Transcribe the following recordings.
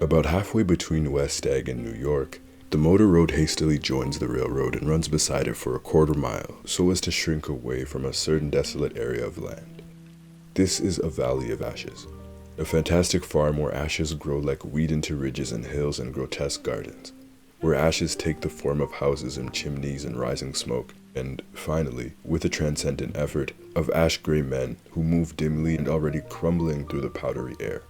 About halfway between West Egg and New York, the motor road hastily joins the railroad and runs beside it for a quarter mile so as to shrink away from a certain desolate area of land. This is a valley of ashes, a fantastic farm where ashes grow like wheat into ridges and hills and grotesque gardens, where ashes take the form of houses and chimneys and rising smoke, and finally, with a transcendent effort, of ash-gray men who move dimly and already crumbling through the powdery air.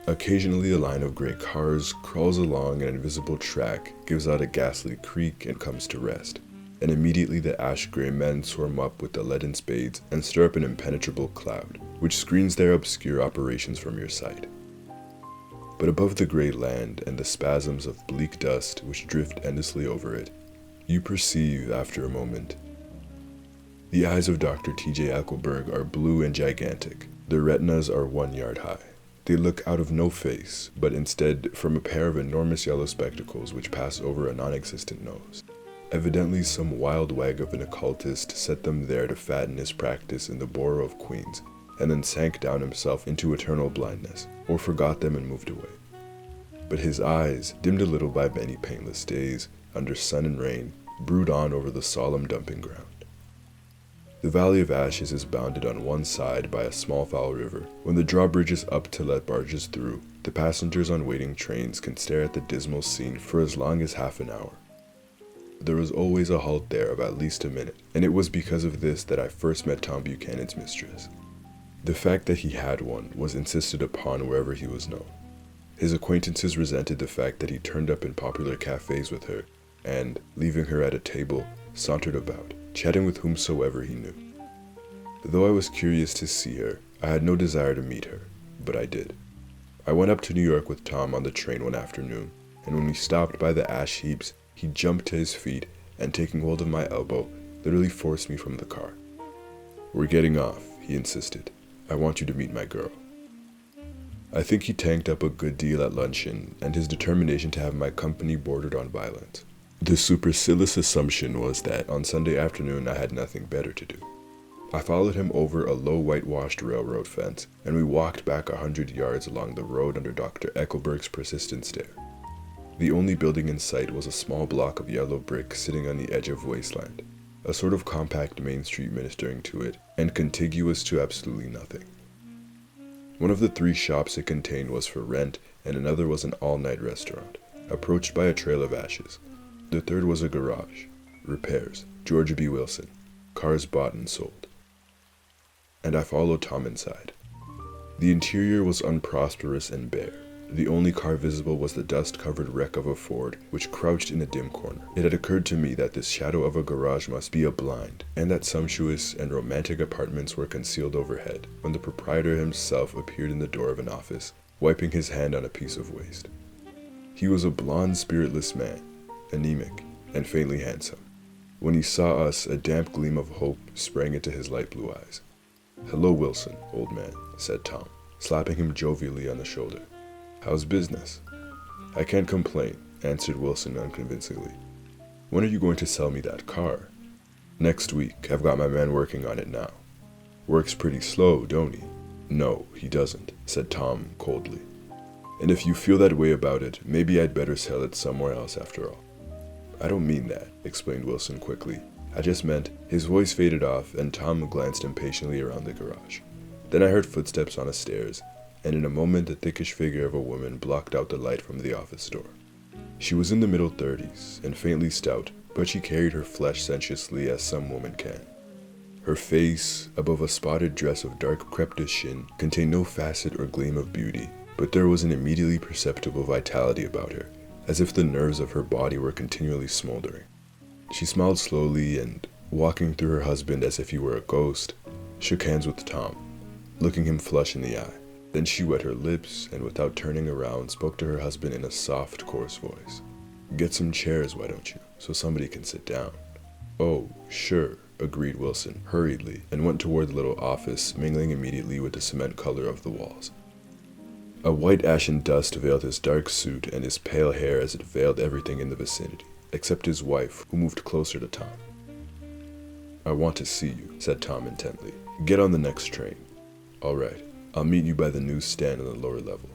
Occasionally a line of gray cars crawls along an invisible track, gives out a ghastly creak, and comes to rest, and immediately the ash-gray men swarm up with the leaden spades and stir up an impenetrable cloud, which screens their obscure operations from your sight. But above the gray land and the spasms of bleak dust which drift endlessly over it, you perceive, after a moment, the eyes of Dr. T.J. Eichelberg are blue and gigantic. Their retinas are 1 yard high. They look out of no face, but instead from a pair of enormous yellow spectacles which pass over a non-existent nose. Evidently some wild wag of an occultist set them there to fatten his practice in the borough of Queens, and then sank down himself into eternal blindness, or forgot them and moved away. But his eyes, dimmed a little by many painless days, under sun and rain, brood on over the solemn dumping ground. The Valley of Ashes is bounded on one side by a small foul river. When the drawbridge is up to let barges through, the passengers on waiting trains can stare at the dismal scene for as long as half an hour. There was always a halt there of at least a minute, and it was because of this that I first met Tom Buchanan's mistress. The fact that he had one was insisted upon wherever he was known. His acquaintances resented the fact that he turned up in popular cafes with her, and, leaving her at a table, sauntered about, chatting with whomsoever he knew. Though I was curious to see her, I had no desire to meet her, but I did. I went up to New York with Tom on the train one afternoon, and when we stopped by the ash heaps, he jumped to his feet and, taking hold of my elbow, literally forced me from the car. "We're getting off," he insisted. "I want you to meet my girl." I think he tanked up a good deal at luncheon, and his determination to have my company bordered on violence. The supercilious assumption was that on Sunday afternoon I had nothing better to do. I followed him over a low whitewashed railroad fence, and we walked back 100 yards along the road under Dr. Eichelberg's persistent stare. The only building in sight was a small block of yellow brick sitting on the edge of wasteland, a sort of compact main street ministering to it, and contiguous to absolutely nothing. One of the 3 shops it contained was for rent, and another was an all-night restaurant, approached by a trail of ashes. The third was a garage. Repairs. George B. Wilson. Cars bought and sold. And I followed Tom inside. The interior was unprosperous and bare. The only car visible was the dust-covered wreck of a Ford, which crouched in a dim corner. It had occurred to me that this shadow of a garage must be a blind, and that sumptuous and romantic apartments were concealed overhead, when the proprietor himself appeared in the door of an office, wiping his hand on a piece of waste. He was a blond, spiritless man, anemic, and faintly handsome. When he saw us, a damp gleam of hope sprang into his light blue eyes. "Hello, Wilson, old man," said Tom, slapping him jovially on the shoulder. "How's business?" "I can't complain," answered Wilson unconvincingly. "When are you going to sell me that car?" "Next week. I've got my man working on it now." "Works pretty slow, don't he?" "No, he doesn't," said Tom coldly. "And if you feel that way about it, maybe I'd better sell it somewhere else after all." "I don't mean that," explained Wilson quickly. "I just meant—" His voice faded off, and Tom glanced impatiently around the garage. Then I heard footsteps on the stairs, and in a moment the thickish figure of a woman blocked out the light from the office door. She was in the middle 30s, and faintly stout, but she carried her flesh sensuously as some women can. Her face, above a spotted dress of dark crepe de chine, contained no facet or gleam of beauty, but there was an immediately perceptible vitality about her, as if the nerves of her body were continually smoldering. She smiled slowly and, walking through her husband as if he were a ghost, shook hands with Tom, looking him flush in the eye. Then she wet her lips and, without turning around, spoke to her husband in a soft, coarse voice. "Get some chairs, why don't you, so somebody can sit down?" "Oh, sure," agreed Wilson hurriedly, and went toward the little office, mingling immediately with the cement color of the walls. A white ashen dust veiled his dark suit and his pale hair as it veiled everything in the vicinity, except his wife, who moved closer to Tom. "I want to see you," said Tom intently. "Get on the next train." "All right. I'll meet you by the newsstand on the lower level."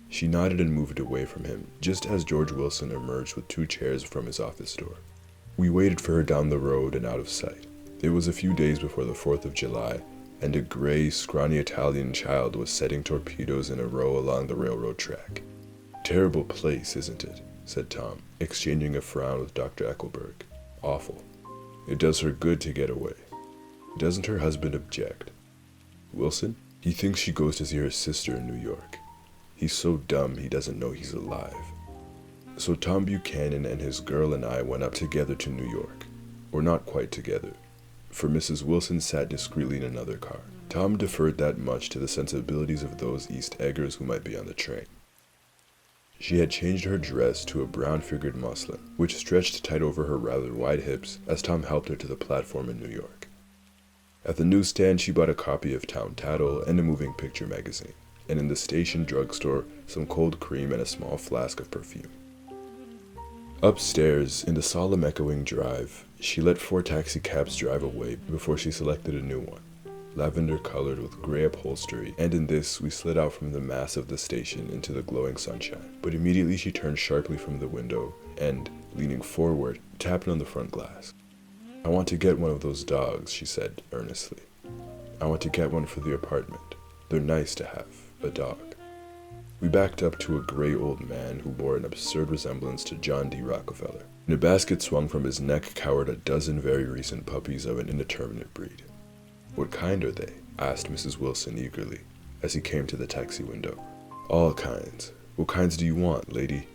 She nodded and moved away from him, just as George Wilson emerged with 2 chairs from his office door. We waited for her down the road and out of sight. It was a few days before the 4th of July, and a gray, scrawny Italian child was setting torpedoes in a row along the railroad track. "Terrible place, isn't it?" said Tom, exchanging a frown with Dr. Eckelberg. "Awful. It does her good to get away. Doesn't her husband object?" "Wilson? He thinks she goes to see her sister in New York. He's so dumb he doesn't know he's alive." So Tom Buchanan and his girl and I went up together to New York. Or not quite together, for Mrs. Wilson sat discreetly in another car. Tom deferred that much to the sensibilities of those East Eggers who might be on the train. She had changed her dress to a brown-figured muslin, which stretched tight over her rather wide hips as Tom helped her to the platform in New York. At the newsstand, she bought a copy of Town Tattle and a moving picture magazine, and in the station drugstore, some cold cream and a small flask of perfume. Upstairs, in the solemn echoing drive, she let 4 taxicabs drive away before she selected a new one, lavender-colored with gray upholstery, and in this we slid out from the mass of the station into the glowing sunshine. But immediately she turned sharply from the window and, leaning forward, tapped on the front glass. "I want to get one of those dogs," she said earnestly. "I want to get one for the apartment. They're nice to have, a dog." We backed up to a gray old man who bore an absurd resemblance to John D. Rockefeller. In a basket swung from his neck cowered a dozen very recent puppies of an indeterminate breed. "What kind are they?" asked Mrs. Wilson eagerly, as he came to the taxi window. "All kinds. What kinds do you want, lady?"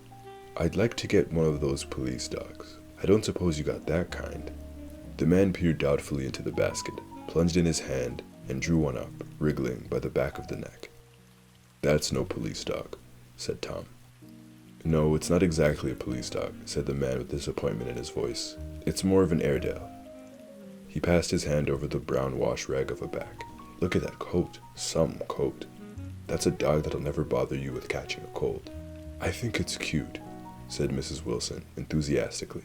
"I'd like to get one of those police dogs. I don't suppose you got that kind." The man peered doubtfully into the basket, plunged in his hand, and drew one up, wriggling by the back of the neck. "That's no police dog," said Tom. "No, it's not exactly a police dog," said the man with disappointment in his voice. "It's more of an Airedale." He passed his hand over the brown wash rag of a back. "Look at that coat. Some coat. That's a dog that'll never bother you with catching a cold." "I think it's cute," said Mrs. Wilson enthusiastically.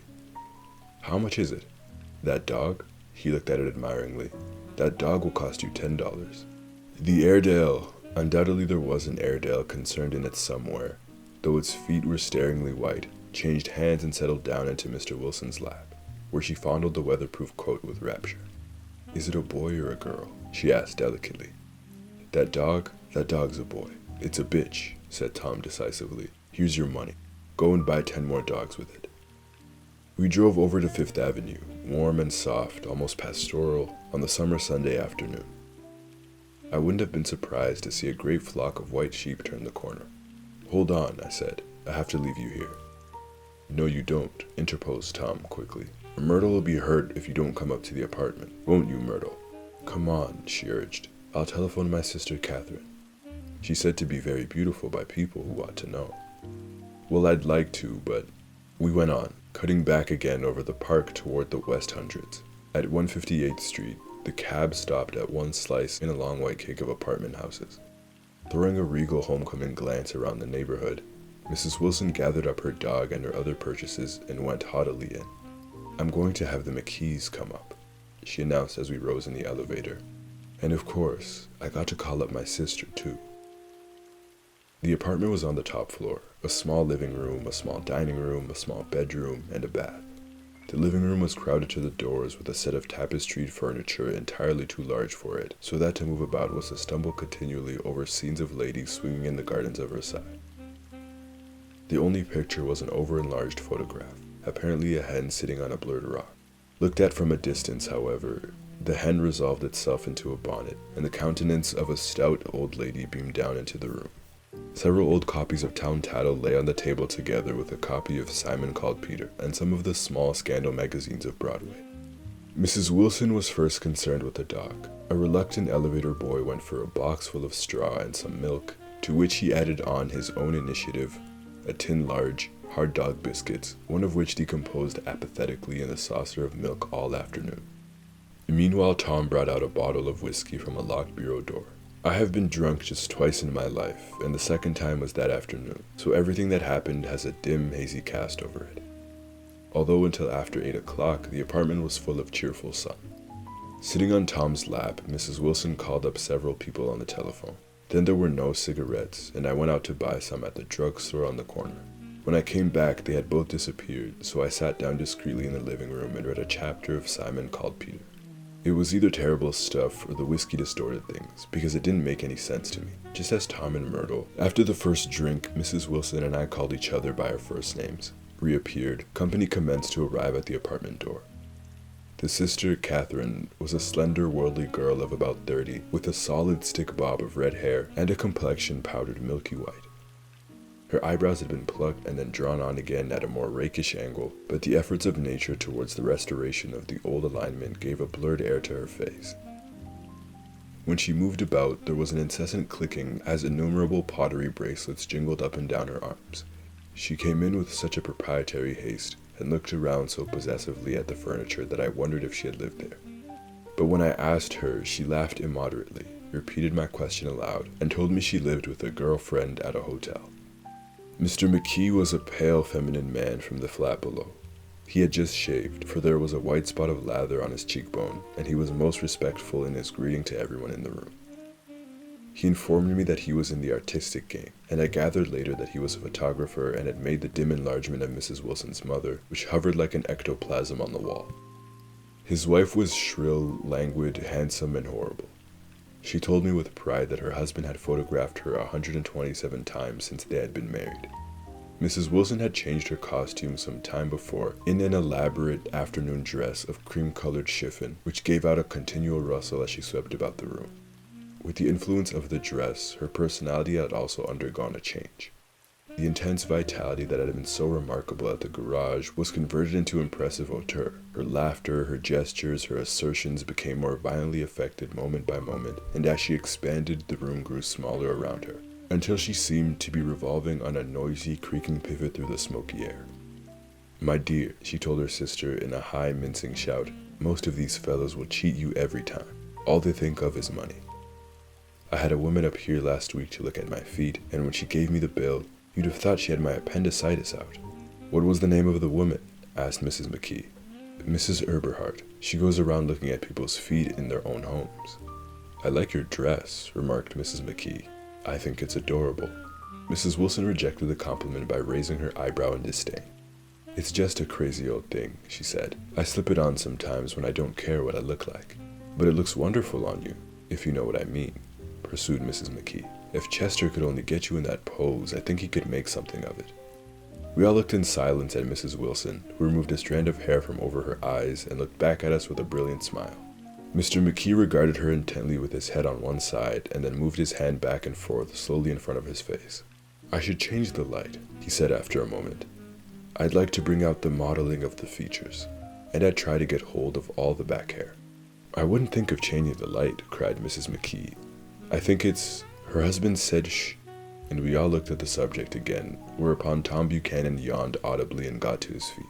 "How much is it?" "That dog?" He looked at it admiringly. "That dog will cost you $10. The Airedale. Undoubtedly there was an Airedale concerned in it somewhere, though its feet were staringly white, changed hands and settled down into Mr. Wilson's lap, where she fondled the weatherproof coat with rapture. "Is it a boy or a girl?" she asked delicately. That dog's a boy. It's a bitch," said Tom decisively. "Here's your money. Go and buy 10 more dogs with it." We drove over to Fifth Avenue, warm and soft, almost pastoral, on the summer Sunday afternoon. I wouldn't have been surprised to see a great flock of white sheep turn the corner. "Hold on," I said. "I have to leave you here." "No, you don't," interposed Tom quickly. "Myrtle will be hurt if you don't come up to the apartment. Won't you, Myrtle?" "Come on," she urged. "I'll telephone my sister Catherine. She's said to be very beautiful by people who ought to know." "Well, I'd like to, but—" We went on, cutting back again over the park toward the West Hundreds. At 158th Street, the cab stopped at one slice in a long white cake of apartment houses. Throwing a regal homecoming glance around the neighborhood, Mrs. Wilson gathered up her dog and her other purchases and went haughtily in. "I'm going to have the McKees come up," she announced as we rose in the elevator. "And of course, I got to call up my sister, too." The apartment was on the top floor, a small living room, a small dining room, a small bedroom, and a bath. The living room was crowded to the doors with a set of tapestried furniture entirely too large for it, so that to move about was to stumble continually over scenes of ladies swinging in the gardens of Versailles. The only picture was an over-enlarged photograph, apparently a hen sitting on a blurred rock. Looked at from a distance, however, the hen resolved itself into a bonnet, and the countenance of a stout old lady beamed down into the room. Several old copies of Town Tattle lay on the table together with a copy of Simon Called Peter and some of the small scandal magazines of Broadway. Mrs. Wilson was first concerned with the dog. A reluctant elevator boy went for a box full of straw and some milk, to which he added on his own initiative a tin large, hard dog biscuits, one of which decomposed apathetically in the saucer of milk all afternoon. Meanwhile, Tom brought out a bottle of whiskey from a locked bureau door. I have been drunk just twice in my life, and the second time was that afternoon, so everything that happened has a dim, hazy cast over it. Although until after 8 o'clock, the apartment was full of cheerful sun. Sitting on Tom's lap, Mrs. Wilson called up several people on the telephone. Then there were no cigarettes, and I went out to buy some at the drugstore on the corner. When I came back, they had both disappeared, so I sat down discreetly in the living room and read a chapter of Simon Called Peter. It was either terrible stuff or the whiskey distorted things, because it didn't make any sense to me, just as Tom and Myrtle. After the first drink, Mrs. Wilson and I called each other by our first names. Reappeared, company commenced to arrive at the apartment door. The sister, Catherine, was a slender, worldly girl of about 30, with a solid stick bob of red hair and a complexion powdered milky white. Her eyebrows had been plucked and then drawn on again at a more rakish angle, but the efforts of nature towards the restoration of the old alignment gave a blurred air to her face. When she moved about, there was an incessant clicking as innumerable pottery bracelets jingled up and down her arms. She came in with such a proprietary haste and looked around so possessively at the furniture that I wondered if she had lived there. But when I asked her, she laughed immoderately, repeated my question aloud, and told me she lived with a girlfriend at a hotel. Mr. McKee was a pale, feminine man from the flat below. He had just shaved, for there was a white spot of lather on his cheekbone, and he was most respectful in his greeting to everyone in the room. He informed me that he was in the artistic game, and I gathered later that he was a photographer and had made the dim enlargement of Mrs. Wilson's mother, which hovered like an ectoplasm on the wall. His wife was shrill, languid, handsome, and horrible. She told me with pride that her husband had photographed her 127 times since they had been married. Mrs. Wilson had changed her costume some time before in an elaborate afternoon dress of cream-colored chiffon, which gave out a continual rustle as she swept about the room. With the influence of the dress, her personality had also undergone a change. The intense vitality that had been so remarkable at the garage was converted into impressive hauteur. Her laughter, her gestures, her assertions became more violently affected moment by moment, and as she expanded, the room grew smaller around her, until she seemed to be revolving on a noisy, creaking pivot through the smoky air. "My dear," she told her sister in a high, mincing shout, "most of these fellows will cheat you every time. All they think of is money. I had a woman up here last week to look at my feet, and when she gave me the bill, you'd have thought she had my appendicitis out." "What was the name of the woman?" asked Mrs. McKee. "Mrs. Eberhardt. She goes around looking at people's feet in their own homes." "I like your dress," remarked Mrs. McKee. "I think it's adorable." Mrs. Wilson rejected the compliment by raising her eyebrow in disdain. "It's just a crazy old thing," she said. "I slip it on sometimes when I don't care what I look like. But it looks wonderful on you, if you know what I mean," pursued Mrs. McKee. "If Chester could only get you in that pose, I think he could make something of it." We all looked in silence at Mrs. Wilson, who removed a strand of hair from over her eyes and looked back at us with a brilliant smile. Mr. McKee regarded her intently with his head on one side and then moved his hand back and forth slowly in front of his face. "I should change the light," he said after a moment. "I'd like to bring out the modeling of the features, and I'd try to get hold of all the back hair." "I wouldn't think of changing the light," cried Mrs. McKee. "I think it's—" Her husband said shh, and we all looked at the subject again, whereupon Tom Buchanan yawned audibly and got to his feet.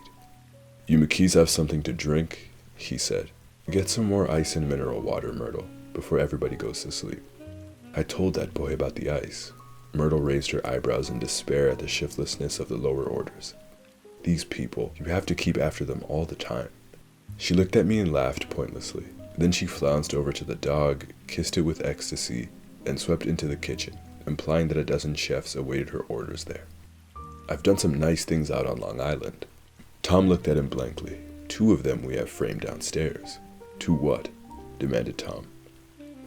"You McKees have something to drink," he said. "Get some more ice and mineral water, Myrtle, before everybody goes to sleep." "I told that boy about the ice." Myrtle raised her eyebrows in despair at the shiftlessness of the lower orders. "These people, you have to keep after them all the time." She looked at me and laughed pointlessly. Then she flounced over to the dog, kissed it with ecstasy, and swept into the kitchen, implying that a dozen chefs awaited her orders there. "I've done some nice things out on Long Island." Tom looked at him blankly. "2 of them we have framed downstairs." "To what?" demanded Tom.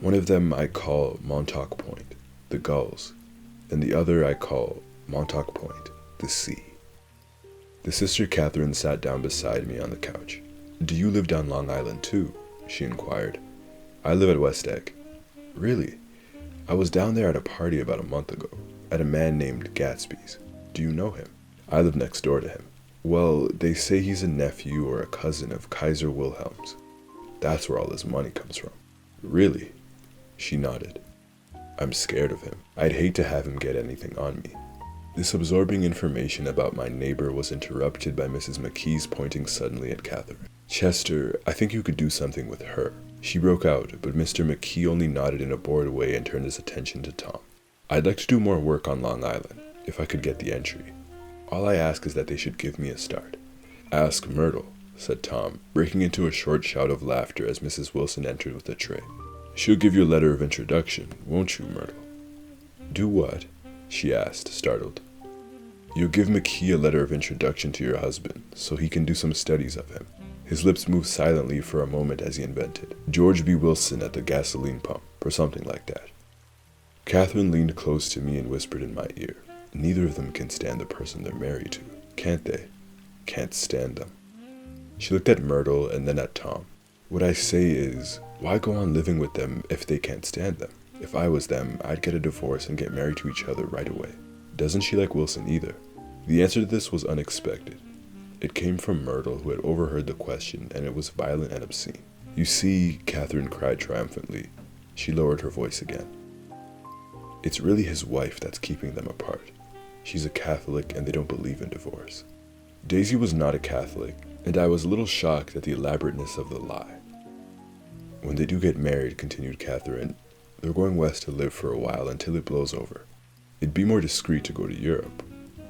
"One of them I call Montauk Point, the gulls, and the other I call Montauk Point, the sea." The sister Catherine sat down beside me on the couch. "Do you live down Long Island too?" she inquired. "I live at West Egg." "Really? I was down there at a party about a month ago, at a man named Gatsby's. Do you know him?" "I live next door to him." "Well, they say he's a nephew or a cousin of Kaiser Wilhelm's. That's where all his money comes from." "Really?" She nodded. "I'm scared of him. I'd hate to have him get anything on me." This absorbing information about my neighbor was interrupted by Mrs. McKee's pointing suddenly at Catherine. "Chester, I think you could do something with her," she broke out, but Mr. McKee only nodded in a bored way and turned his attention to Tom. "I'd like to do more work on Long Island, if I could get the entry. All I ask is that they should give me a start." "Ask Myrtle," said Tom, breaking into a short shout of laughter as Mrs. Wilson entered with a tray. "She'll give you a letter of introduction, won't you, Myrtle?" Do what? She asked, startled. You'll give McKee a letter of introduction to your husband, so he can do some studies of him. His lips moved silently for a moment as he invented. George B. Wilson at the gasoline pump, or something like that. Catherine leaned close to me and whispered in my ear, neither of them can stand the person they're married to, can't they? Can't stand them. She looked at Myrtle and then at Tom. What I say is, why go on living with them if they can't stand them? If I was them, I'd get a divorce and get married to each other right away. Doesn't she like Wilson either? The answer to this was unexpected. It came from Myrtle, who had overheard the question, and it was violent and obscene. You see, Catherine cried triumphantly. She lowered her voice again. It's really his wife that's keeping them apart. She's a Catholic and they don't believe in divorce. Daisy was not a Catholic, and I was a little shocked at the elaborateness of the lie. When they do get married, continued Catherine, they're going west to live for a while until it blows over. It'd be more discreet to go to Europe.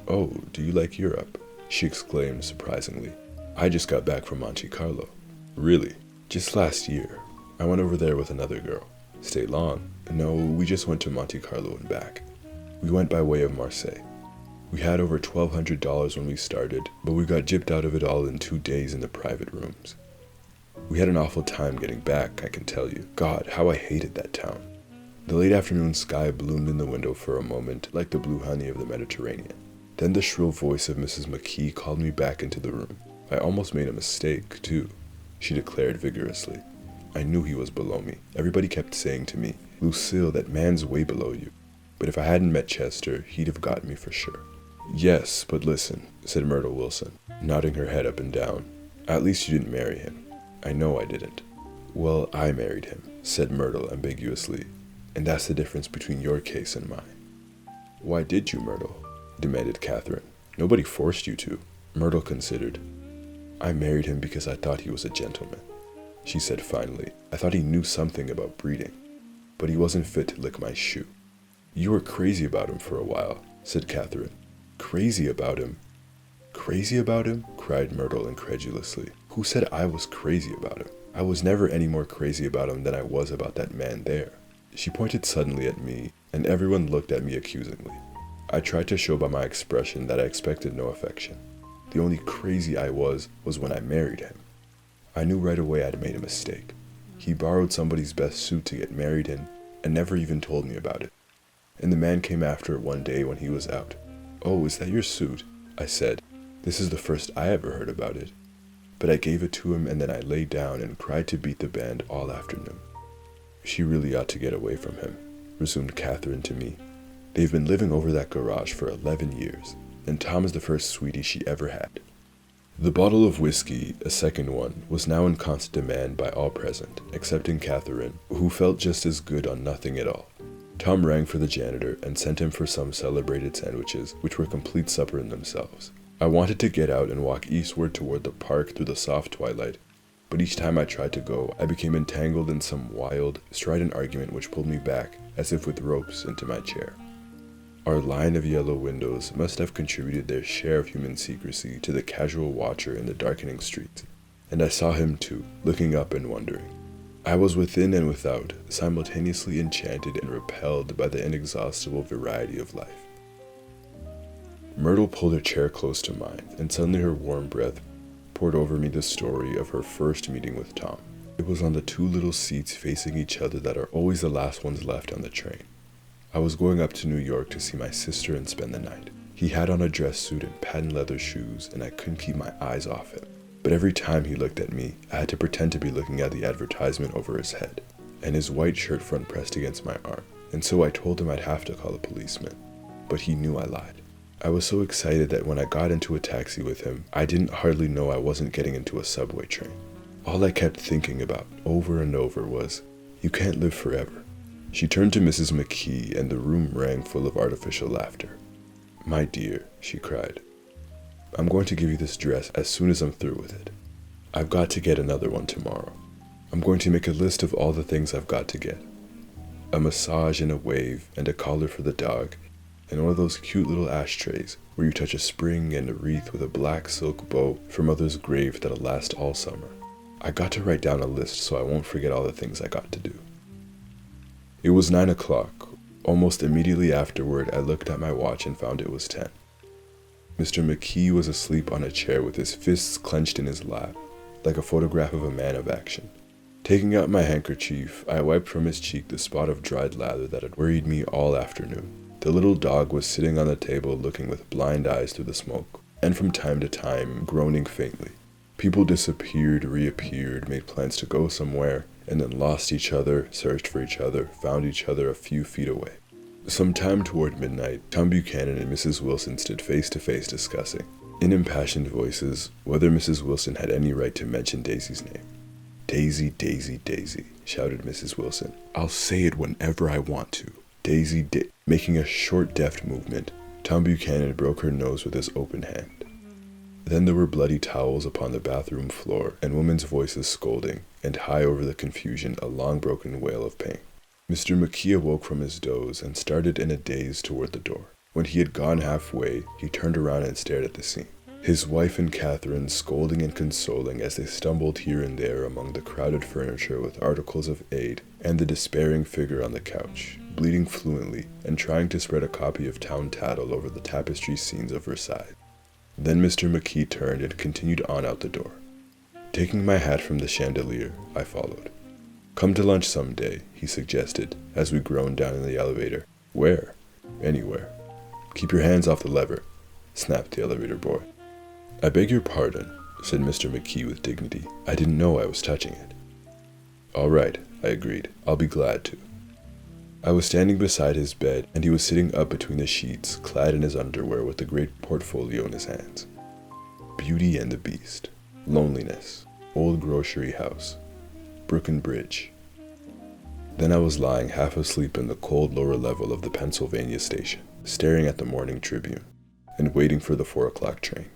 Oh, do you like Europe? She exclaimed surprisingly. I just got back from Monte Carlo. Really? Just last year. I went over there with another girl. Stay long? No, we just went to Monte Carlo and back. We went by way of Marseille. We had over $1,200 when we started, but we got gypped out of it all in 2 days in the private rooms. We had an awful time getting back, I can tell you. God, how I hated that town. The late afternoon sky bloomed in the window for a moment, like the blue honey of the Mediterranean. Then the shrill voice of Mrs. McKee called me back into the room. I almost made a mistake, too, she declared vigorously. I knew he was below me. Everybody kept saying to me, Lucille, that man's way below you. But if I hadn't met Chester, he'd have got me for sure. Yes, but listen, said Myrtle Wilson, nodding her head up and down. At least you didn't marry him. I know I didn't. Well, I married him, said Myrtle ambiguously, and that's the difference between your case and mine. Why did you, Myrtle? Demanded Catherine. Nobody forced you to. Myrtle considered. I married him because I thought he was a gentleman, she said finally. I thought he knew something about breeding, but he wasn't fit to lick my shoe. You were crazy about him for a while, said Catherine. Crazy about him? Crazy about him? Cried Myrtle incredulously. Who said I was crazy about him? I was never any more crazy about him than I was about that man there. She pointed suddenly at me, and everyone looked at me accusingly. I tried to show by my expression that I expected no affection. The only crazy I was when I married him. I knew right away I'd made a mistake. He borrowed somebody's best suit to get married in, and never even told me about it. And the man came after it one day when he was out. Oh, is that your suit? I said. This is the first I ever heard about it. But I gave it to him, and then I lay down and cried to beat the band all afternoon. She really ought to get away from him, resumed Catherine to me. They've been living over that garage for 11 years, and Tom is the first sweetie she ever had. The bottle of whiskey, a second one, was now in constant demand by all present, excepting Catherine, who felt just as good on nothing at all. Tom rang for the janitor and sent him for some celebrated sandwiches, which were complete supper in themselves. I wanted to get out and walk eastward toward the park through the soft twilight, but each time I tried to go, I became entangled in some wild, strident argument which pulled me back, as if with ropes, into my chair. Our line of yellow windows must have contributed their share of human secrecy to the casual watcher in the darkening streets, and I saw him too, looking up and wondering. I was within and without, simultaneously enchanted and repelled by the inexhaustible variety of life. Myrtle pulled her chair close to mine, and suddenly her warm breath poured over me the story of her first meeting with Tom. It was on the 2 little seats facing each other that are always the last ones left on the train. I was going up to New York to see my sister and spend the night. He had on a dress suit and patent leather shoes, and I couldn't keep my eyes off him. But every time he looked at me, I had to pretend to be looking at the advertisement over his head, and his white shirt front pressed against my arm, and so I told him I'd have to call a policeman. But he knew I lied. I was so excited that when I got into a taxi with him, I didn't hardly know I wasn't getting into a subway train. All I kept thinking about, over and over, was, you can't live forever. She turned to Mrs. McKee, and the room rang full of artificial laughter. My dear, she cried, I'm going to give you this dress as soon as I'm through with it. I've got to get another one tomorrow. I'm going to make a list of all the things I've got to get. A massage and a wave, and a collar for the dog, and one of those cute little ashtrays where you touch a spring and a wreath with a black silk bow for Mother's grave that'll last all summer. I got to write down a list so I won't forget all the things I got to do. It was 9 o'clock, Almost immediately afterward, I looked at my watch and found it was 10. Mr. McKee was asleep on a chair with his fists clenched in his lap, like a photograph of a man of action. Taking out my handkerchief, I wiped from his cheek the spot of dried lather that had worried me all afternoon. The little dog was sitting on the table looking with blind eyes through the smoke, and from time to time groaning faintly. People disappeared, reappeared, made plans to go somewhere, and then lost each other, searched for each other, found each other a few feet away. Sometime toward midnight, Tom Buchanan and Mrs. Wilson stood face to face discussing, in impassioned voices, whether Mrs. Wilson had any right to mention Daisy's name. "Daisy, Daisy, Daisy," shouted Mrs. Wilson. "I'll say it whenever I want to. Daisy, Making a short, deft movement, Tom Buchanan broke her nose with his open hand. Then there were bloody towels upon the bathroom floor, and women's voices scolding, and high over the confusion a long broken wail of pain. Mr. McKee awoke from his doze and started in a daze toward the door. When he had gone halfway, he turned around and stared at the scene. His wife and Catherine scolding and consoling as they stumbled here and there among the crowded furniture with articles of aid, and the despairing figure on the couch, bleeding fluently and trying to spread a copy of Town Tattle over the tapestry scenes of Versailles. Then Mr. McKee turned and continued on out the door. Taking my hat from the chandelier, I followed. "Come to lunch some day," he suggested, as we groaned down in the elevator. "Where?" "Anywhere." "Keep your hands off the lever," snapped the elevator boy. "I beg your pardon," said Mr. McKee with dignity. "I didn't know I was touching it." "All right," I agreed. "I'll be glad to." I was standing beside his bed, and he was sitting up between the sheets, clad in his underwear with the great portfolio in his hands. Beauty and the Beast, Loneliness, Old Grocery House, Brooklyn Bridge. Then I was lying half asleep in the cold lower level of the Pennsylvania station, staring at the morning Tribune, and waiting for the 4 o'clock train.